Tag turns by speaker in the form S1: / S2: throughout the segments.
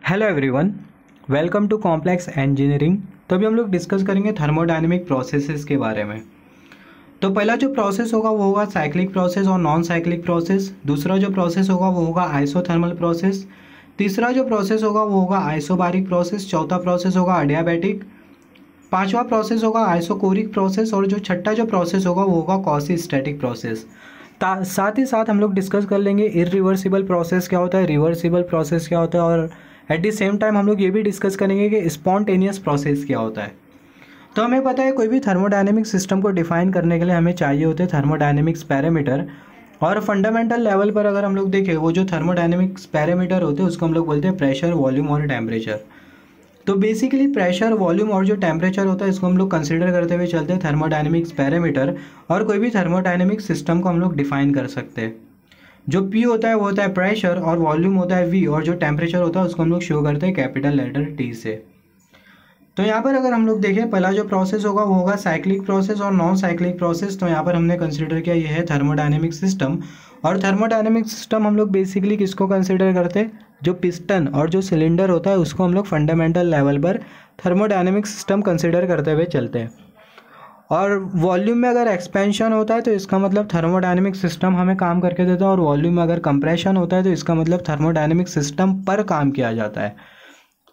S1: Hello everyone, welcome to complex engineering. तो अभी हम लोग डिस्कस करेंगे थर्मोडायनेमिक प्रोसेसेस के बारे में। तो पहला जो प्रोसेस होगा वो होगा साइक्लिक प्रोसेस और नॉन साइक्लिक प्रोसेस। दूसरा जो प्रोसेस होगा वो होगा आइसोथर्मल प्रोसेस। तीसरा जो प्रोसेस होगा वो होगा आइसोबारिक प्रोसेस। चौथा प्रोसेस होगा अडियाबैटिक। पांचवा प्रोसेस होगा आइसोकोरिक प्रोसेस और जो छठा जो प्रोसेस होगा वो होगा क्वासी स्टैटिक प्रोसेस। साथ ही साथ हम लोग डिस्कस कर लेंगे इरिवर्सिबल प्रोसेस क्या होता है, रिवर्सिबल प्रोसेस क्या होता है, और एट द सेम टाइम हम लोग ये भी डिस्कस करेंगे कि स्पॉन्टेनियस प्रोसेस क्या होता है। तो हमें पता है कोई भी थर्मोडायनेमिक सिस्टम को डिफाइन करने के लिए हमें चाहिए होते हैं थर्मोडायनेमिक्स पैरामीटर। और फंडामेंटल लेवल पर अगर हम लोग देखें वो जो थर्मोडायनेमिक्स पैरामीटर होते हैं उसको हम लोग बोलते हैं प्रेशर, वॉल्यूम और टेम्परेचर। तो बेसिकली प्रेशर, वॉल्यूम और जो टेम्परेचर होता है इसको हम लोग कंसिडर करते हुए चलते हैं थर्मोडायनेमिक्स पैरामीटर, और कोई भी थर्मोडायनेमिक सिस्टम को हम लोग डिफाइन कर सकते हैं। जो P होता है वो होता है प्रेशर और वॉल्यूम होता है V, और जो टेम्परेचर होता है उसको हम लोग शो करते हैं कैपिटल लेटर T से। तो यहाँ पर अगर हम लोग देखें पहला जो प्रोसेस होगा वो होगा साइक्लिक प्रोसेस और नॉन साइक्लिक प्रोसेस। तो यहाँ पर हमने कंसिडर किया ये है थर्मोडायनेमिक सिस्टम। और थर्मोडायनेमिक सिस्टम हम लोग बेसिकली किसको कंसिडर करते हैं, जो पिस्टन और जो सिलेंडर होता है उसको हम लोग फंडामेंटल लेवल पर थर्मोडायनेमिक सिस्टम कंसिडर करते हुए चलते हैं। और वॉल्यूम में अगर एक्सपेंशन होता है तो इसका मतलब थर्मोडायनेमिक सिस्टम हमें काम करके देता है, और वॉल्यूम में अगर कंप्रेशन होता है तो इसका मतलब थर्मोडायनेमिक सिस्टम पर काम किया जाता है।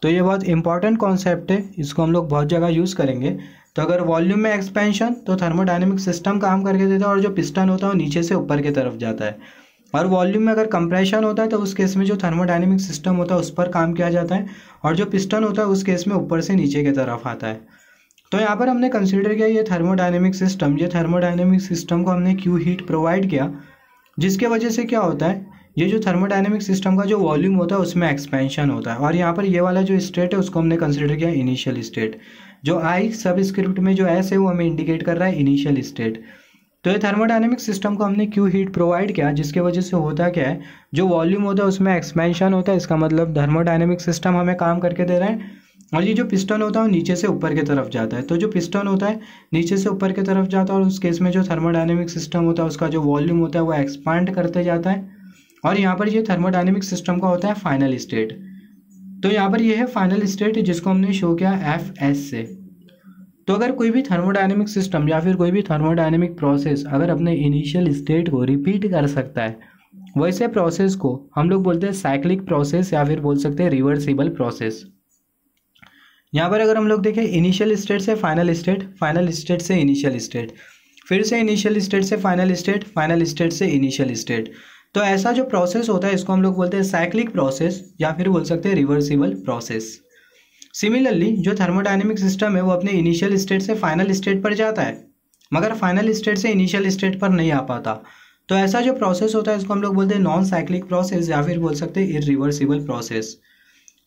S1: तो ये बहुत इंपॉर्टेंट कॉन्सेप्ट है, इसको हम लोग बहुत जगह यूज़ करेंगे। तो अगर वॉल्यूम में एक्सपेंशन तो थर्मोडायनेमिक सिस्टम काम करके देता है और जो पिस्टन होता है वो नीचे से ऊपर की तरफ जाता है। और वॉल्यूम में अगर कंप्रेशन होता है तो उस केस में जो थर्मोडायनेमिक सिस्टम होता है उस पर काम किया जाता है, और जो पिस्टन होता है उस केस में ऊपर से नीचे की तरफ आता है। तो यहाँ पर हमने कंसीडर किया ये थर्मोडायनेमिक सिस्टम, ये थर्मोडायनेमिक सिस्टम को हमने क्यू हीट प्रोवाइड किया, जिसके वजह से क्या होता है, ये जो थर्मोडायनेमिक सिस्टम का जो वॉल्यूम होता है उसमें एक्सपेंशन होता है। और यहाँ पर ये वाला जो स्टेट है उसको हमने कंसीडर किया इनिशियल स्टेट। जो आई सब स्क्रिप्ट में जो एस है वो हमें इंडिकेट कर रहा है इनिशियल स्टेट। तो ये थर्मोडायनेमिक सिस्टम को हमने क्यू हीट प्रोवाइड किया, जिसके वजह से होता क्या है, जो वॉल्यूम होता है उसमें एक्सपेंशन होता है। इसका मतलब थर्मोडायनेमिक सिस्टम हमें काम करके दे रहा है। और ये जो पिस्टन होता है वो नीचे से ऊपर की तरफ जाता है। तो जो पिस्टन होता है नीचे से ऊपर की तरफ जाता है, और उस केस में जो थर्मोडायनेमिक सिस्टम होता है उसका जो वॉल्यूम होता है वो एक्सपांड करते जाता है। और यहाँ पर ये थर्मोडायनेमिक सिस्टम का होता है फाइनल स्टेट। तो यहाँ पर ये है फाइनल स्टेट, जिसको हमने शो किया FS से। तो अगर कोई भी थर्मोडायनेमिक सिस्टम या फिर कोई भी थर्मोडायनेमिक प्रोसेस अगर अपने इनिशियल स्टेट को रिपीट कर सकता है, वैसे प्रोसेस को हम लोग बोलते हैं साइक्लिक प्रोसेस या फिर बोल सकते हैं रिवर्सिबल प्रोसेस। यहाँ पर अगर हम लोग देखें इनिशियल स्टेट से फाइनल स्टेट, फाइनल स्टेट से इनिशियल स्टेट, फिर से इनिशियल स्टेट से फाइनल स्टेट, फाइनल स्टेट से इनिशियल स्टेट। तो ऐसा जो प्रोसेस होता है इसको हम लोग बोलते हैं साइक्लिक प्रोसेस या फिर बोल सकते हैं रिवर्सिबल प्रोसेस। सिमिलरली जो थर्मोडायनेमिक सिस्टम है वो अपने इनिशियल स्टेट से फाइनल स्टेट पर जाता है, मगर फाइनल स्टेट से इनिशियल स्टेट पर नहीं आ पाता। तो ऐसा जो प्रोसेस होता है इसको हम लोग बोलते हैं नॉन साइक्लिक प्रोसेस या फिर बोल सकते हैं इरिवर्सिबल प्रोसेस।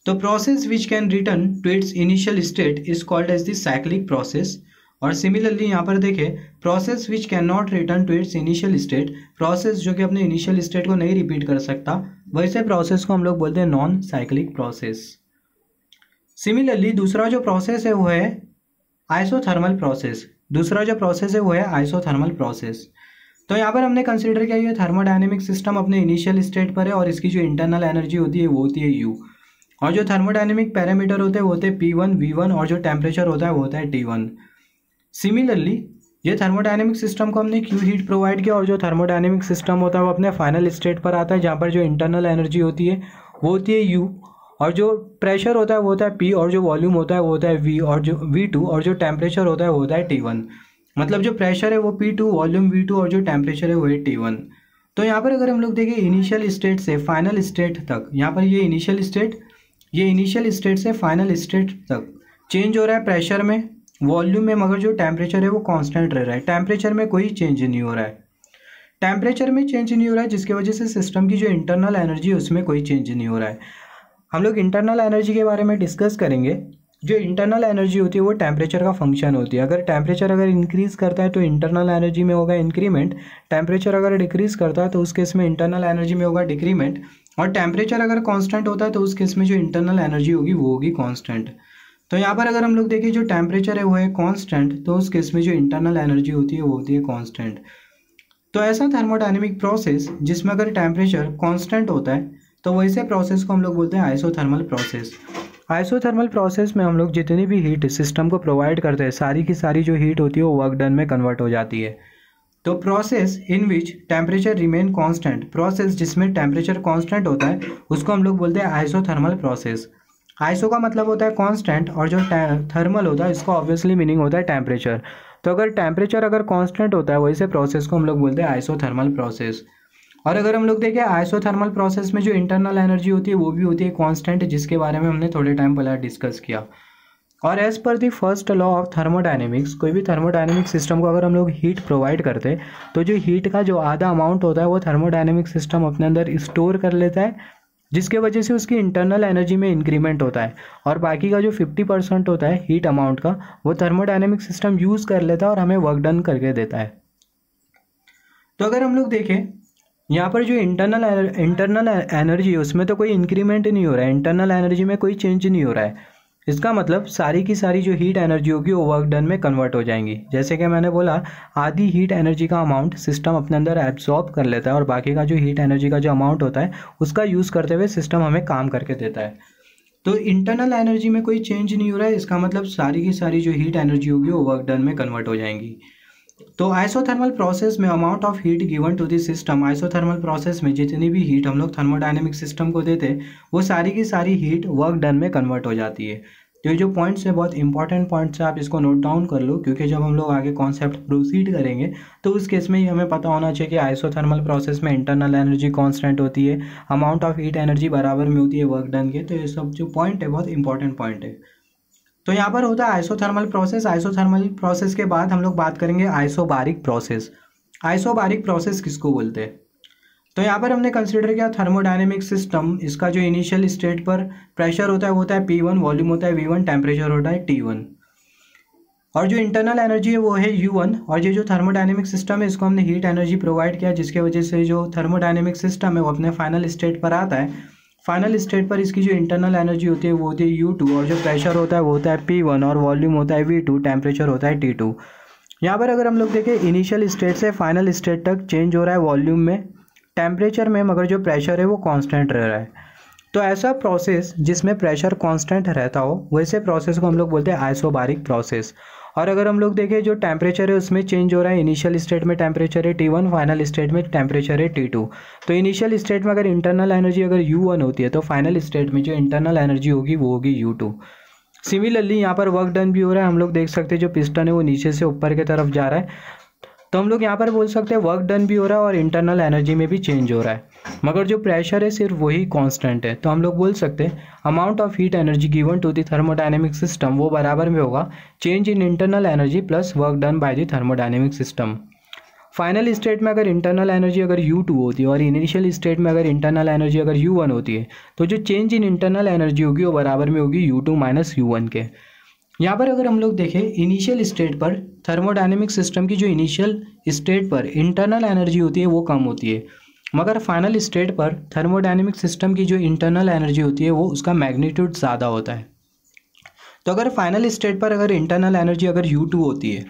S1: तो process which can return to its initial state is called as the cyclic process. और सिमिलरली यहाँ पर देखें process which can not return to its initial state, process जो कि अपने इनिशियल स्टेट को नहीं रिपीट कर सकता, वैसे प्रोसेस को हम लोग बोलते हैं नॉन साइक्लिक प्रोसेस। सिमिलरली दूसरा जो प्रोसेस है वो है आइसोथर्मल प्रोसेस। दूसरा जो प्रोसेस है वो है आइसोथर्मल प्रोसेस। तो यहाँ पर हमने कंसिडर किया ये थर्मोडायनेमिक सिस्टम अपने इनिशियल स्टेट पर है और इसकी जो इंटरनल एनर्जी होती है वो होती है U, और जो थर्मोडायनेमिक पैरामीटर होते हैं वो होते हैं P1, V1, और जो टेम्परेचर होता है वो होता है T1। सिमिलरली ये थर्मोडायनेमिक सिस्टम को हमने क्यू हीट प्रोवाइड किया, और जो थर्मोडायनेमिक सिस्टम होता है वो अपने फाइनल स्टेट पर आता है, जहाँ पर जो इंटरनल एनर्जी होती है वो होती है U, और जो प्रेशर होता है वो होता है P, और जो वॉल्यूम होता है वो होता है V, और जो V2, और जो टेम्परेचर होता है वो होता है T1। मतलब जो प्रेशर है वो P2, वॉल्यूम V2, और जो टेम्परेचर है वो है T1। तो यहाँ पर अगर हम लोग देखें इनिशियल स्टेट से फाइनल स्टेट तक, यहाँ पर ये इनिशियल स्टेट से फाइनल स्टेट तक चेंज हो रहा है प्रेशर में, वॉल्यूम में, मगर जो टेम्परेचर है वो कांस्टेंट रह रहा है। टेम्परेचर में कोई चेंज नहीं हो रहा है, टेम्परेचर में चेंज नहीं हो रहा है, जिसकी वजह से सिस्टम की जो इंटरनल एनर्जी है उसमें कोई चेंज नहीं हो रहा है। हम लोग इंटरनल एनर्जी के बारे में डिस्कस करेंगे। जो इंटरनल एनर्जी होती है वो टेम्परेचर का फंक्शन होती है। अगर टेम्परेचर अगर इंक्रीज़ करता है तो इंटरनल एनर्जी में होगा इंक्रीमेंट, टेम्परेचर अगर डिक्रीज़ करता है तो उस केस में इंटरनल एनर्जी में होगा डिक्रीमेंट, और टेम्परेचर अगर कांस्टेंट होता है तो उस केस में जो इंटरनल एनर्जी होगी वो होगी कांस्टेंट। तो यहाँ पर अगर हम लोग देखें जो टेम्परेचर है वो है कांस्टेंट, तो उस केस में जो इंटरनल एनर्जी होती है वो होती है कांस्टेंट। तो ऐसा थर्मोडायनेमिक प्रोसेस जिसमें अगर टेम्परेचर कांस्टेंट होता है तो वैसे प्रोसेस को हम लोग बोलते हैं आइसोथर्मल प्रोसेस। आइसोथर्मल प्रोसेस में हम लोग जितनी भी हीट सिस्टम को प्रोवाइड करते हैं, सारी की सारी जो हीट होती है वो वर्क डन में कन्वर्ट हो जाती है। तो process in which temperature remain constant, process जिसमें टेम्परेचर कांस्टेंट होता है उसको हम लोग बोलते हैं आइसोथर्मल प्रोसेस। आइसो का मतलब होता है कांस्टेंट और जो थर्मल होता है इसका ऑब्वियसली मीनिंग होता है टेम्परेचर। तो अगर टेम्परेचर अगर कांस्टेंट होता है वैसे प्रोसेस को हम लोग बोलते हैं आइसोथर्मल प्रोसेस। और अगर हम लोग देखें आइसोथर्मल प्रोसेस में जो इंटरनल एनर्जी होती है वो भी होती है कांस्टेंट, जिसके बारे में हमने थोड़े टाइम पहले डिस्कस किया। और as per the first law of thermodynamics, कोई भी थर्मोडायनेमिक सिस्टम को अगर हम लोग हीट प्रोवाइड करते हैं तो जो हीट का जो आधा अमाउंट होता है वो थर्मोडायनेमिक सिस्टम अपने अंदर स्टोर कर लेता है, जिसके वजह से उसकी इंटरनल एनर्जी में इंक्रीमेंट होता है। और बाकी का जो 50% होता है हीट अमाउंट का वो थर्मोडायनेमिक सिस्टम यूज़ कर लेता है और हमें वर्क डन करके देता है। तो अगर हम लोग देखें यहाँ पर जो इंटरनल एनर्जी है उसमें तो कोई इंक्रीमेंट नहीं हो रहा है, इंटरनल एनर्जी में कोई चेंज नहीं हो रहा है। इसका मतलब सारी की सारी जो हीट एनर्जी होगी वो वर्क डन में कन्वर्ट हो जाएंगी। जैसे कि मैंने बोला आधी हीट एनर्जी का अमाउंट सिस्टम अपने अंदर एब्जॉर्ब कर लेता है और बाकी का जो हीट एनर्जी का जो अमाउंट होता है उसका यूज़ करते हुए सिस्टम हमें काम करके देता है। तो इंटरनल एनर्जी में कोई चेंज नहीं हो रहा है, इसका मतलब सारी की सारी जो हीट एनर्जी होगी वो वर्क डन में कन्वर्ट हो जाएंगी। तो आइसोथर्मल प्रोसेस में amount of heat given to the system, isothermal process में जितनी भी हीट हम लोग थर्मोडायनेमिक सिस्टम को देते हैं वो सारी की सारी हीट वर्क डन में कन्वर्ट हो जाती है। तो ये जो पॉइंट्स है बहुत इंपॉर्टेंट पॉइंट्स है, आप इसको नोट डाउन कर लो, क्योंकि जब हम लोग आगे कॉन्सेप्ट प्रोसीड करेंगे तो उस केस में ही हमें पता होना चाहिए कि आइसोथर्मल प्रोसेस में इंटरनल एनर्जी कांस्टेंट होती है, अमाउंट ऑफ हीट एनर्जी बराबर में होती है वर्क डन के। तो ये सब जो पॉइंट है बहुत इंपॉर्टेंट पॉइंट है। तो यहाँ पर होता है आइसोथर्मल प्रोसेस। आइसोथर्मल प्रोसेस के बाद हम लोग बात करेंगे आइसोबारिक प्रोसेस। आइसोबारिक प्रोसेस किसको बोलते हैं? तो यहाँ पर हमने कंसीडर किया थर्मोडायनेमिक सिस्टम, इसका जो इनिशियल स्टेट पर प्रेशर होता है वो होता है P1, वॉल्यूम होता है V1, टेम्परेचर होता है T1 और जो इंटरनल एनर्जी है वो है U1। और ये जो थर्मोडायनेमिक सिस्टम है इसको हमने हीट एनर्जी प्रोवाइड किया, जिसके वजह से जो थर्मोडायनेमिक सिस्टम है वो अपने फाइनल स्टेट पर आता है। फाइनल स्टेट पर इसकी जो इंटरनल एनर्जी होती है वो होती है U2 और जो प्रेशर होता है वो होता है P1 और वॉल्यूम होता है V2, टेम्परेचर होता है T2। यहाँ पर अगर हम लोग देखें इनिशियल स्टेट से फाइनल स्टेट तक चेंज हो रहा है वॉल्यूम में, टेम्परेचर में, मगर जो प्रेशर है वो कांस्टेंट रह रहा है। तो ऐसा प्रोसेस जिसमें प्रेशर कांस्टेंट रहता हो वैसे प्रोसेस को हम लोग बोलते हैं आइसोबारिक प्रोसेस। और अगर हम लोग देखें जो टेम्परेचर है उसमें चेंज हो रहा है, इनिशियल स्टेट में टेम्परेचर है T1, फाइनल स्टेट में टेम्परेचर है T2। तो इनिशियल स्टेट में अगर इंटरनल एनर्जी अगर U1 होती है तो फाइनल स्टेट में जो इंटरनल एनर्जी होगी वो होगी U2। सिमिलरली यहाँ पर वर्क डन भी हो रहा है, हम लोग देख सकते हैं जो पिस्टन है वो नीचे से ऊपर की तरफ जा रहा है, तो हम लोग यहाँ पर बोल सकते हैं वर्क डन भी हो रहा है और इंटरनल एनर्जी में भी चेंज हो रहा है, मगर जो प्रेशर है सिर्फ वही कांस्टेंट है। तो हम लोग बोल सकते हैं amount of heat energy given to the thermodynamic system वो बराबर में होगा change in internal energy plus work done by the thermodynamic system. Final state में अगर इंटरनल एनर्जी अगर U2 होती है और इनिशियल स्टेट में अगर इंटरनल एनर्जी अगर U1 होती है तो जो चेंज इन इंटरनल एनर्जी होगी वो बराबर में होगी U2 माइनस U1 के। यहाँ पर अगर हम लोग देखें इनिशियल स्टेट पर थर्मोडायनेमिक सिस्टम की जो इनिशियल स्टेट पर इंटरनल एनर्जी होती है वो कम होती है, मगर फाइनल स्टेट पर थर्मोडायनेमिक सिस्टम की जो इंटरनल एनर्जी होती है वो उसका मैग्नीट्यूड ज़्यादा होता है। तो अगर फाइनल स्टेट पर अगर इंटरनल एनर्जी अगर U2 होती है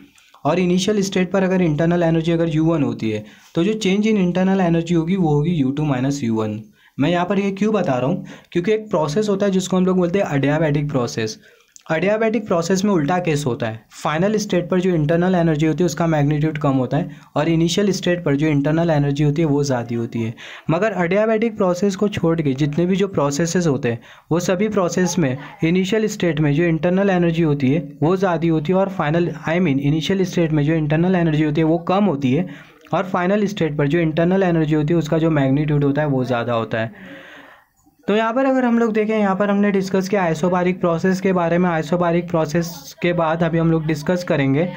S1: और इनिशियल स्टेट पर अगर इंटरनल एनर्जी अगर U1 होती है तो जो चेंज इन इंटरनल एनर्जी होगी वो होगी U2 माइनस U1। मैं यहाँ पर ये क्यों बता रहा हूँ, क्योंकि एक प्रोसेस होता है जिसको हम लोग बोलते हैं अडियाबैटिक प्रोसेस। अडियाबैटिक प्रोसेस में उल्टा केस होता है, फाइनल स्टेट पर जो इंटरनल एनर्जी होती है उसका मैग्नीट्यूड कम होता है और इनिशियल स्टेट पर जो इंटरनल एनर्जी होती है वो ज़्यादा होती है। मगर अडियाबैटिक प्रोसेस को छोड़ के जितने भी जो प्रोसेसेस होते हैं वो सभी प्रोसेस में इनिशियल स्टेट में जो इंटरनल एनर्जी होती है वो ज़्यादा होती है और फाइनल इनिशियल स्टेट में जो इंटरनल एनर्जी होती है वो कम होती है और फाइनल स्टेट पर जो इंटरनल एनर्जी होती है उसका जो मैग्नीट्यूड होता है वो ज़्यादा होता है। तो यहाँ पर अगर हम लोग देखें यहाँ पर हमने डिस्कस किया आइसोबारिक प्रोसेस के बारे में। आइसोबारिक प्रोसेस के बाद अभी हम लोग डिस्कस करेंगे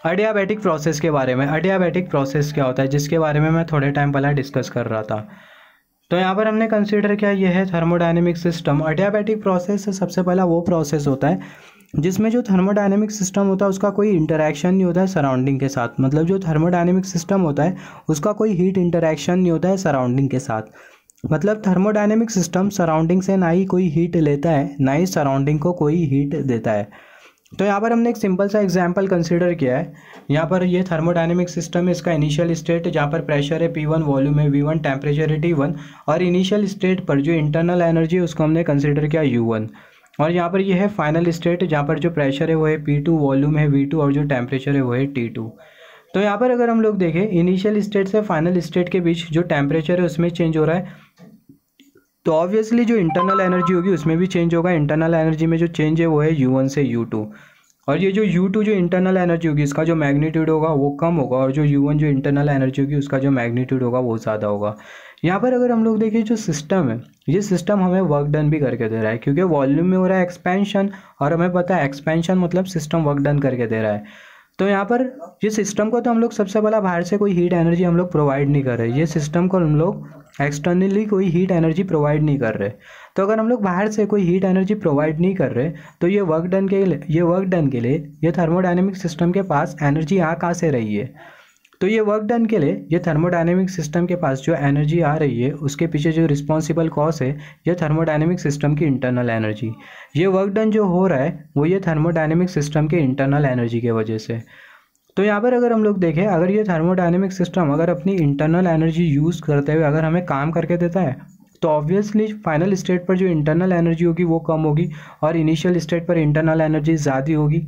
S1: अडियाबैटिक प्रोसेस के बारे में। अडियाबैटिक प्रोसेस क्या होता है जिसके बारे में मैं थोड़े टाइम पहले डिस्कस कर रहा था। तो यहाँ पर हमने कंसीडर किया यह है थर्मोडायनेमिक सिस्टम। अडियाबैटिक प्रोसेस सबसे पहला वो प्रोसेस होता है जिसमें जो थर्मोडायनेमिक सिस्टम होता है उसका कोई इंटरेक्शन नहीं होता है सराउंडिंग के साथ। मतलब जो थर्मोडायनेमिक सिस्टम होता है उसका कोई हीट इंटरेक्शन नहीं होता है सराउंडिंग के साथ। मतलब थर्मोडायनेमिक सिस्टम सराउंडिंग से ना ही कोई हीट लेता है ना ही सराउंडिंग को कोई हीट देता है। तो यहाँ पर हमने एक सिंपल सा एग्जांपल कंसीडर किया है। यहाँ पर ये थर्मोडायनेमिक सिस्टम है, इसका इनिशियल स्टेट जहाँ पर प्रेशर है P1, वॉल्यूम है V1, टेम्परेचर है T1 और इनिशियल स्टेट पर जो इंटरनल एनर्जी है उसको हमने कंसीडर किया U1। और यहाँ पर ये है फाइनल स्टेट जहाँ पर जो प्रेशर है वो है P2, वॉल्यूम है V2 और जो टेम्परेचर है वो है T2। तो यहाँ पर अगर हम लोग देखें इनिशियल स्टेट से फाइनल स्टेट के बीच जो टेम्परेचर है उसमें चेंज हो रहा है, तो ऑब्वियसली जो इंटरनल एनर्जी होगी उसमें भी चेंज होगा। इंटरनल एनर्जी में जो चेंज है वो है U1 से U2 और ये जो U2 जो इंटरनल एनर्जी होगी इसका जो मैग्नीट्यूड होगा वो कम होगा और जो U1 जो इंटरनल एनर्जी होगी उसका जो मैग्नीट्यूड होगा वो ज़्यादा होगा। यहाँ पर अगर हम लोग देखें जो सिस्टम है, ये सिस्टम हमें वर्क डन भी करके दे रहा है क्योंकि वॉल्यूम में हो रहा है एक्सपेंशन और हमें पता है एक्सपेंशन मतलब सिस्टम वर्क डन करके दे रहा है। तो यहाँ पर ये सिस्टम को तो हम लोग सबसे पहला बाहर से कोई हीट एनर्जी हम लोग प्रोवाइड नहीं कर रहे, ये सिस्टम को हम लोग एक्सटर्नली कोई हीट एनर्जी प्रोवाइड नहीं कर रहे। तो अगर हम लोग बाहर से कोई हीट एनर्जी प्रोवाइड नहीं कर रहे तो ये वर्क डन के लिए ये थर्मोडायनेमिक सिस्टम के पास एनर्जी कहाँ से रही है। तो ये वर्क डन के लिए ये थर्मोडायनेमिक सिस्टम के पास जो एनर्जी आ रही है उसके पीछे जो रिस्पॉन्सिबल कॉज है ये थर्मोडायनेमिक सिस्टम की इंटरनल एनर्जी। ये वर्क डन जो हो रहा है वो ये थर्मोडायनेमिक सिस्टम के इंटरनल एनर्जी के वजह से। तो यहाँ पर अगर हम लोग देखें अगर ये थर्मोडायनेमिक सिस्टम अगर अपनी इंटरनल एनर्जी यूज़ करते हुए अगर हमें काम करके देता है तो ऑब्वियसली फाइनल स्टेट पर जो इंटरनल एनर्जी होगी वो कम होगी और इनिशियल स्टेट पर इंटरनल एनर्जी ज़्यादा होगी।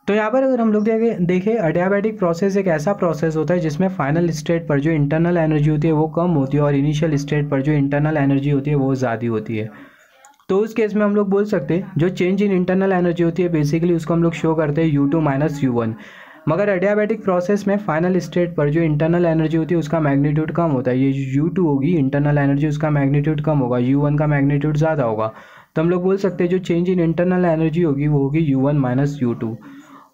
S1: तो यहाँ पर अगर हम लोग देखें अडियाबैटिक प्रोसेस एक ऐसा प्रोसेस होता है जिसमें फाइनल स्टेट पर जो इंटरनल एनर्जी होती है वो कम होती है और इनिशियल स्टेट पर जो इंटरनल एनर्जी होती है वो ज़्यादा होती है। तो उस केस में हम लोग बोल सकते हैं जो चेंज इन इंटरनल एनर्जी होती है बेसिकली उसको हम लोग शो करते हैं U2 माइनस U1। मगर अडियाबैटिक प्रोसेस में फाइनल स्टेट पर जो इंटरनल एनर्जी होती है उसका मैग्नीट्यूड कम होता है। ये U2 होगी इंटरनल एनर्जी, उसका मैग्नीट्यूड कम होगा, U1 का मैग्नीट्यूड ज़्यादा होगा। तो हम लोग बोल सकते हैं जो चेंज इन इंटरनल एनर्जी होगी वो होगी U1 माइनस U2।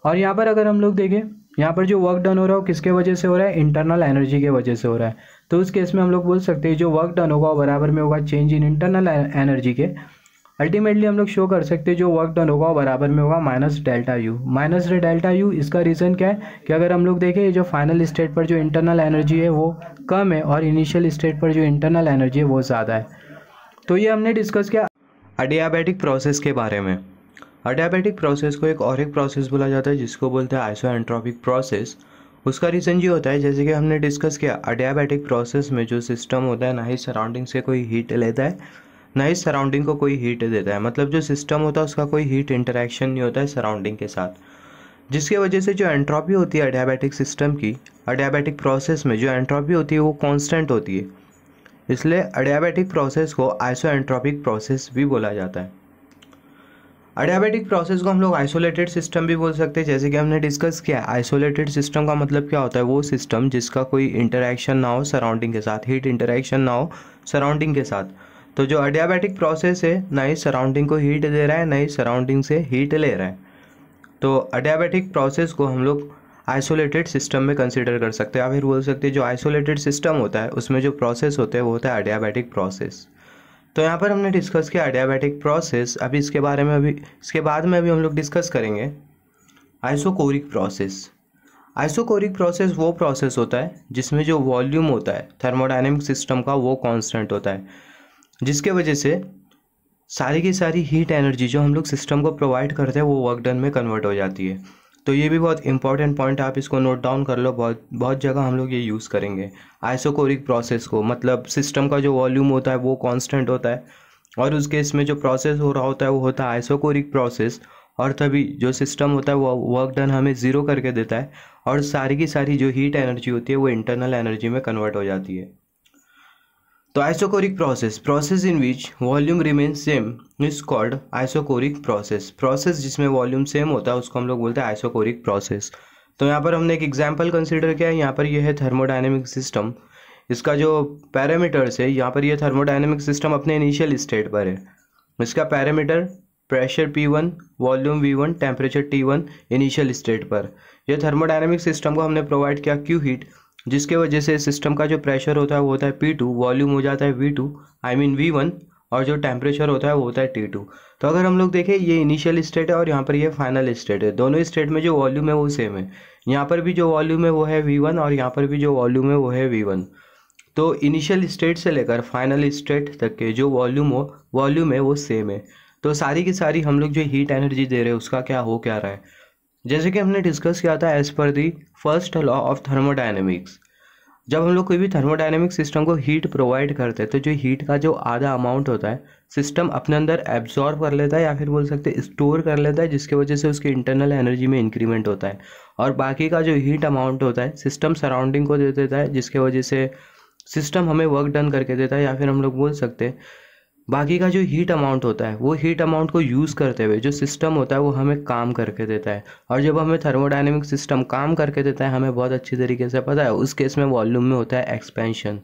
S1: और यहाँ पर अगर हम लोग देखें यहाँ पर जो वर्क डन हो रहा है वो किसके वजह से हो रहा है, इंटरनल एनर्जी के वजह से हो रहा है। तो उस केस में हम लोग बोल सकते हैं जो वर्क डन होगा वो बराबर में होगा चेंज इन इंटरनल एनर्जी के। अल्टीमेटली हम लोग शो कर सकते हैं जो वर्क डन होगा बराबर में होगा माइनस डेल्टा यू। इसका रीज़न क्या है कि अगर हम लोग देखें जो फाइनल स्टेट पर जो इंटरनल एनर्जी है वो कम है और इनिशियल स्टेट पर जो इंटरनल एनर्जी है वो ज़्यादा है। तो ये हमने डिस्कस किया अडियाबैटिक प्रोसेस के बारे में। अडियाबैटिक प्रोसेस को एक और एक प्रोसेस बोला जाता है जिसको बोलते हैं आइसोएंट्रोपिक प्रोसेस। उसका रीज़न ये होता है जैसे कि हमने डिस्कस किया अडियाबैटिक प्रोसेस में जो सिस्टम होता है ना ही सराउंडिंग से कोई हीट लेता है ना ही सराउंडिंग को कोई हीट देता है। मतलब जो सिस्टम होता है उसका कोई हीट इंटरेक्शन नहीं होता है सराउंडिंग के साथ, जिसके वजह से जो एंट्रोपी होती है अडियाबैटिक सिस्टम की, अडियाबैटिक प्रोसेस में जो एंट्रोपी होती है वो कांस्टेंट होती है। इसलिए अडियाबैटिक प्रोसेस को आइसोएंट्रोपिक प्रोसेस भी बोला जाता है। अडियाबैटिक प्रोसेस को हम लोग आइसोलेटेड सिस्टम भी बोल सकते हैं। जैसे कि हमने डिस्कस किया आइसोलेटेड सिस्टम का मतलब क्या होता है, वो सिस्टम जिसका कोई इंटरेक्शन ना हो सराउंडिंग के साथ, हीट इंटरेक्शन ना हो सराउंडिंग के साथ। तो जो अडियाबैटिक प्रोसेस है ना ही सराउंडिंग को हीट दे रहा है ना ही सराउंडिंग से हीट ले रहा है। तो अडियाबैटिक प्रोसेस को हम लोग आइसोलेटेड सिस्टम में कंसिडर कर सकते हैं या फिर बोल सकते हैं जो आइसोलेटेड सिस्टम होता है उसमें जो प्रोसेस होते हैं वो होता है अडियाबैटिक प्रोसेस। तो यहाँ पर हमने डिस्कस किया अडियाबैटिक प्रोसेस। अभी इसके बारे में इसके बाद में हम लोग डिस्कस करेंगे आइसोकोरिक प्रोसेस। आइसोकोरिक प्रोसेस वो प्रोसेस होता है जिसमें जो वॉल्यूम होता है थर्मोडायनेमिक सिस्टम का वो कांस्टेंट होता है, जिसके वजह से सारी की सारी हीट एनर्जी जो हम लोग सिस्टम को प्रोवाइड करते हैं वो वर्क डन में कन्वर्ट हो जाती है। तो ये भी बहुत इंपॉर्टेंट पॉइंट है, आप इसको नोट डाउन कर लो। बहुत जगह हम लोग ये यूज़ करेंगे आइसोकोरिक प्रोसेस को। मतलब सिस्टम का जो वॉल्यूम होता है वो कांस्टेंट होता है और उस केस में जो प्रोसेस हो रहा होता है वो होता है आइसोकोरिक प्रोसेस, और तभी जो सिस्टम होता है वो वर्क डन हमें ज़ीरो करके देता है और सारी की सारी जो हीट एनर्जी होती है वो इंटरनल एनर्जी में कन्वर्ट हो जाती है। तो isochoric process in which volume remain same is called isochoric process जिसमें वॉल्यूम सेम होता है उसको हम लोग बोलते हैं आइसोकोरिक प्रोसेस। तो यहाँ पर हमने एक एग्जांपल कंसीडर किया है। यहाँ पर यह है थर्मोडायनेमिक सिस्टम। इसका जो पैरामीटर्स है यहाँ पर यह थर्मोडायनेमिक सिस्टम अपने इनिशियल स्टेट पर है। इसका parameter pressure P1, volume V1, temperature T1 initial state पर। यह थर्मोडायनेमिक सिस्टम को हमने प्रोवाइड किया क्यू हीट, जिसके वजह से सिस्टम का जो प्रेशर होता है वो होता है P2, वॉल्यूम हो जाता है V2 V1 और जो टेम्परेचर होता है वो होता है T2। तो अगर हम लोग देखें ये इनिशियल स्टेट है और यहाँ पर ये फाइनल स्टेट है। दोनों स्टेट में जो वॉल्यूम है वो सेम है। यहाँ पर भी जो वॉल्यूम है वो है V1 और यहाँ पर भी जो वॉल्यूम है वो है V1। तो इनिशियल स्टेट से लेकर फाइनल स्टेट तक के जो वॉल्यूम है वो सेम है।
S2: तो सारी की सारी हम लोग जो हीट एनर्जी दे रहे हैं उसका क्या हो क्या रहा है, जैसे कि हमने डिस्कस किया था as per the first law of thermodynamics. जब हम लोग कोई भी थर्मोडायनेमिक सिस्टम को हीट प्रोवाइड करते हैं तो जो हीट का जो आधा अमाउंट होता है सिस्टम अपने अंदर एब्जॉर्ब कर लेता है या फिर बोल सकते हैं स्टोर कर लेता है, जिसकी वजह से उसकी इंटरनल एनर्जी में इंक्रीमेंट होता है। और बाकी का जो हीट अमाउंट होता है सिस्टम सराउंडिंग को दे देता है, जिसके वजह से सिस्टम हमें वर्क डन करके देता है, या फिर हम लोग बोल सकते हैं बाकी का जो हीट अमाउंट होता है वो हीट अमाउंट को यूज़ करते हुए जो सिस्टम होता है वो हमें काम करके देता है। और जब हमें थर्मोडायनेमिक सिस्टम काम करके देता है हमें बहुत अच्छी तरीके से पता है, उस केस में वॉल्यूम में होता है एक्सपेंशन।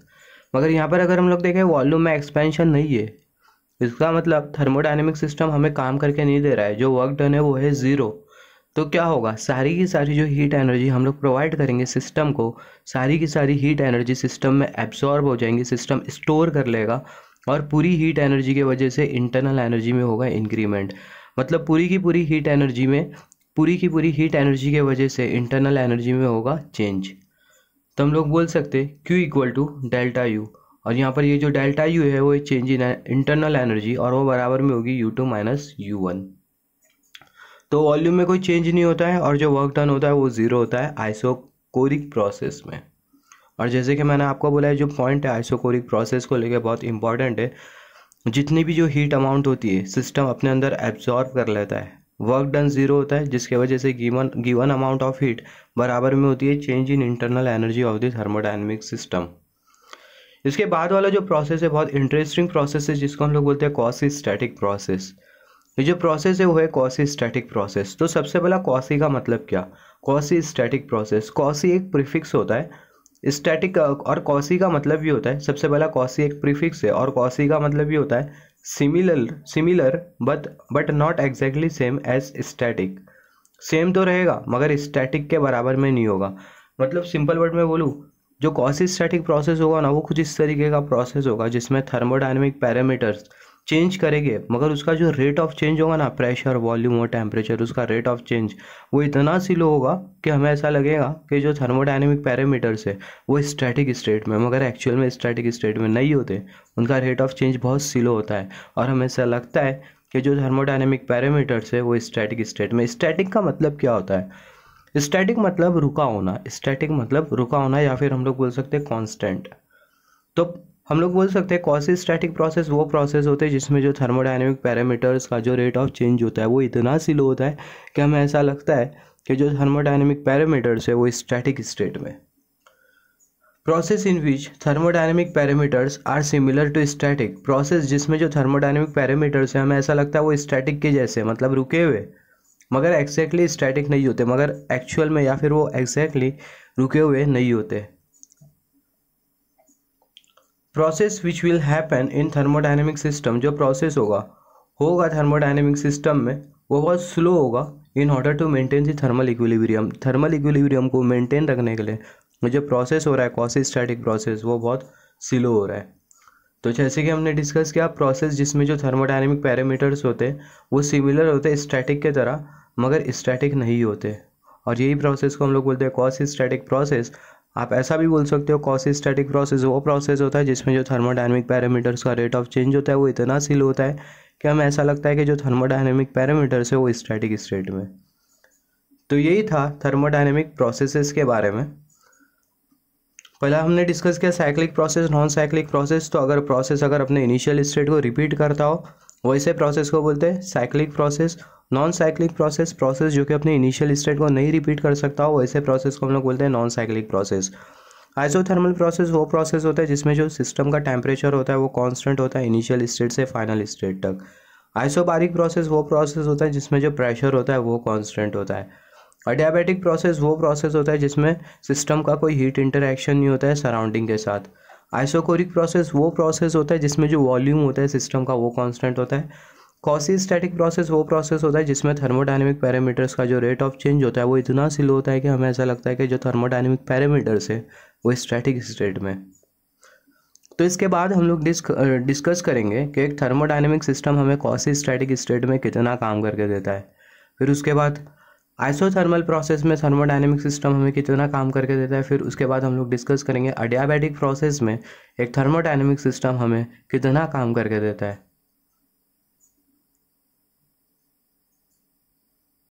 S2: मगर यहाँ पर अगर हम लोग देखें वॉल्यूम में एक्सपेंशन नहीं है, इसका मतलब थर्मोडायनेमिक सिस्टम हमें काम करके नहीं दे रहा है, जो वर्क डन है वो है ज़ीरो। तो क्या होगा, सारी की सारी जो हीट एनर्जी हम लोग प्रोवाइड करेंगे सिस्टम को, सारी की सारी हीट एनर्जी सिस्टम में एब्जॉर्ब हो जाएंगी, सिस्टम स्टोर कर लेगा और पूरी हीट एनर्जी की वजह से इंटरनल एनर्जी में होगा इंक्रीमेंट। मतलब पूरी की पूरी हीट एनर्जी में, पूरी की पूरी हीट एनर्जी के वजह से इंटरनल एनर्जी में होगा चेंज। तो हम लोग बोल सकते हैं Q equal to delta U, और यहाँ पर ये जो डेल्टा यू है वो चेंज इन इंटरनल एनर्जी और वो बराबर में होगी U2 माइनस U1। तो वॉल्यूम में कोई चेंज नहीं होता है और जो वर्क डन होता है वो ज़ीरो होता है आइसोकोरिक प्रोसेस में। और जैसे कि मैंने आपको बोला है जो पॉइंट है आइसोकोरिक प्रोसेस को लेके बहुत इंपॉर्टेंट है, जितनी भी जो हीट अमाउंट होती है सिस्टम अपने अंदर एब्जॉर्ब कर लेता है, वर्क डन ज़ीरो होता है, जिसके वजह से गिवन अमाउंट ऑफ हीट बराबर में होती है change in internal energy of the thermodynamic system. इसके बाद वाला जो प्रोसेस है बहुत इंटरेस्टिंग प्रोसेस है, जिसको हम लोग बोलते हैं क्वासी स्टैटिक प्रोसेस। ये जो प्रोसेस है वो है क्वासी स्टैटिक प्रोसेस। तो सबसे पहला क्वासी का मतलब क्या, क्वासी स्टैटिक प्रोसेस, क्वासी एक प्रीफिक्स होता है स्टैटिक, और क्वासी का मतलब भी होता है, सबसे पहला क्वासी एक प्रीफिक्स है और क्वासी का मतलब भी होता है similar but not exactly same as static. Same तो रहेगा मगर स्टैटिक के बराबर में नहीं होगा। मतलब सिंपल वर्ड में बोलूँ, जो क्वासी स्टैटिक प्रोसेस होगा ना वो कुछ इस तरीके का प्रोसेस होगा जिसमें थर्मोडायनेमिक पैरामीटर्स चेंज करेंगे, मगर उसका जो रेट ऑफ चेंज होगा ना, प्रेशर वॉल्यूम और टेम्परेचर, उसका रेट ऑफ चेंज वो इतना स्लो होगा कि हमें ऐसा लगेगा कि जो थर्मोडायनेमिक पैरामीटर्स है वो स्टैटिक स्टेट में, मगर एक्चुअल में स्टैटिक स्टेट में नहीं होते, उनका रेट ऑफ चेंज बहुत स्लो होता है और हमें ऐसा लगता है कि जो थर्मोडायनेमिक पैरामीटर्स है वो स्टैटिक स्टेट में। स्टैटिक का मतलब क्या होता है, स्टैटिक मतलब रुका होना, स्टैटिक मतलब रुका होना, या फिर हम लोग बोल सकते हैं कांस्टेंट। तो हम लोग बोल सकते हैं क्वासी स्टैटिक प्रोसेस वो प्रोसेस होते हैं जिसमें जो थर्मोडायनेमिक पैरामीटर्स का जो रेट ऑफ चेंज होता है वो इतना स्लो होता है कि हमें ऐसा लगता है कि जो थर्मोडायनेमिक पैरामीटर्स है वो स्टैटिक स्टेट में। Process in which thermodynamic parameters are similar to static, process जिसमें जो थर्मोडायनेमिक पैरामीटर्स है हमें ऐसा लगता है वो स्टैटिक के जैसे, मतलब रुके हुए, मगर एक्जैक्टली स्टैटिक नहीं होते, मगर एक्चुअल में या फिर वो एक्जैक्टली रुके हुए नहीं होते। Process which will happen in thermodynamic system, जो प्रोसेस होगा थर्मोडायनेमिक सिस्टम में वो बहुत स्लो होगा in order to maintain the thermal equilibrium, thermal equilibrium को मेंटेन रखने के लिए जो प्रोसेस हो रहा है क्वासी स्टैटिक प्रोसेस वो बहुत स्लो हो रहा है। तो जैसे कि हमने डिस्कस किया, प्रोसेस जिसमें जो थर्मोडायनेमिक पैरामीटर्स होते हैं वो सिमिलर होते हैं स्टैटिक के तरह मगर स्टैटिक नहीं होते, और यही प्रोसेस को हम लोग बोलते हैं क्वासी स्टैटिक प्रोसेस। आप ऐसा भी बोल सकते हो क्वासी स्टैटिक प्रोसेस वो प्रोसेस होता है जिसमें जो थर्मोडायनेमिक पैरामीटर्स का रेट ऑफ चेंज होता है वो इतना स्लो होता है कि हमें ऐसा लगता है कि जो थर्मोडायनेमिक पैरामीटर्स है वो स्टैटिक स्टेट में। तो यही था थर्मोडायनेमिक प्रोसेसेस के बारे में। पहला हमने डिस्कस किया cyclic process, non cyclic process. तो अगर प्रोसेस अपने इनिशियल स्टेट को रिपीट करता हो वैसे प्रोसेस को बोलते हैं cyclic process. Non cyclic process, process जो कि अपने इनिशियल स्टेट को नहीं रिपीट कर सकता हो वैसे प्रोसेस को हम लोग बोलते हैं non cyclic process. Isothermal process वो प्रोसेस होता है जिसमें जो सिस्टम का टेम्परेचर होता है वो कांस्टेंट होता है इनिशियल स्टेट से फाइनल स्टेट तक। आइसोबारिक प्रोसेस वो प्रोसेस होता है जिसमें जो प्रेशर होता है वो कांस्टेंट होता है। अडियाबैटिक प्रोसेस वो प्रोसेस होता है जिसमें सिस्टम का कोई हीट इंटरेक्शन नहीं होता है सराउंडिंग के साथ। आइसोकोरिक प्रोसेस वो प्रोसेस होता है जिसमें जो वॉल्यूम होता है सिस्टम का वो कांस्टेंट होता है। क्वासी स्टैटिक प्रोसेस वो प्रोसेस होता है जिसमें थर्मोडायनेमिक पैरामीटर्स का जो रेट ऑफ चेंज होता है वो इतना स्लो होता है कि हमें ऐसा लगता है कि जो थर्मोडायनेमिक पैरामीटर्स है वो स्टैटिक स्टेट में। तो इसके बाद हम लोग डिस्कस करेंगे कि एक थर्मोडायनेमिक सिस्टम हमें क्वासी स्टैटिक स्टेट में कितना काम करके देता है। फिर उसके बाद आइसोथर्मल प्रोसेस में थर्मोडायनेमिक सिस्टम हमें कितना काम करके देता है। फिर उसके बाद हम लोग डिस्कस करेंगे अडियाबैटिक प्रोसेस में एक थर्मोडायनेमिक सिस्टम हमें कितना काम करके देता है।